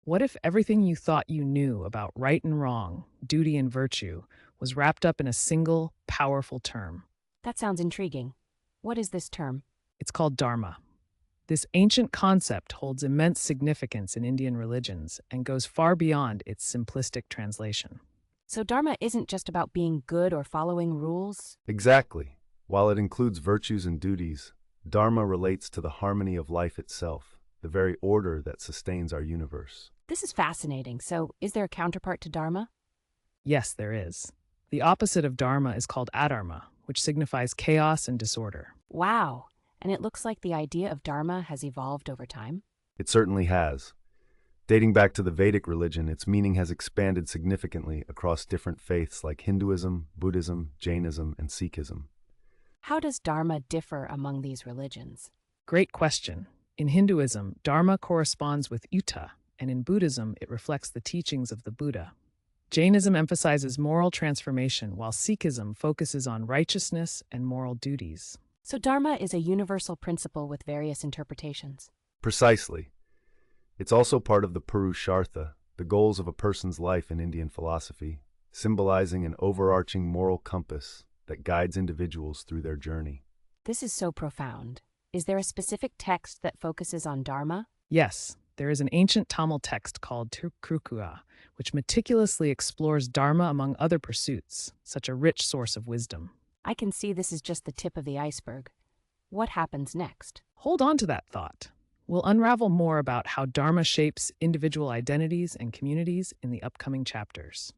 What if everything you thought you knew about right and wrong, duty and virtue, was wrapped up in a single, powerful term? That sounds intriguing. What is this term? It's called Dharma. This ancient concept holds immense significance in Indian religions and goes far beyond its simplistic translation. So Dharma isn't just about being good or following rules? Exactly. While it includes virtues and duties, Dharma relates to the harmony of life itself, the very order that sustains our universe. This is fascinating. So is there a counterpart to Dharma? Yes, there is. The opposite of Dharma is called adharma, which signifies chaos and disorder. Wow. And it looks like the idea of Dharma has evolved over time. It certainly has. Dating back to the Vedic religion, its meaning has expanded significantly across different faiths like Hinduism, Buddhism, Jainism, and Sikhism. How does Dharma differ among these religions? Great question. In Hinduism, Dharma corresponds with Uta, and in Buddhism, it reflects the teachings of the Buddha. Jainism emphasizes moral transformation, while Sikhism focuses on righteousness and moral duties. So Dharma is a universal principle with various interpretations. Precisely. It's also part of the Puruṣārtha, the goals of a person's life in Indian philosophy, symbolizing an overarching moral compass that guides individuals through their journey. This is so profound. Is there a specific text that focuses on Dharma? Yes, there is an ancient Tamil text called Tirukkuṟaḻ, which meticulously explores Dharma among other pursuits, such a rich source of wisdom. I can see this is just the tip of the iceberg. What happens next? Hold on to that thought. We'll unravel more about how Dharma shapes individual identities and communities in the upcoming chapters.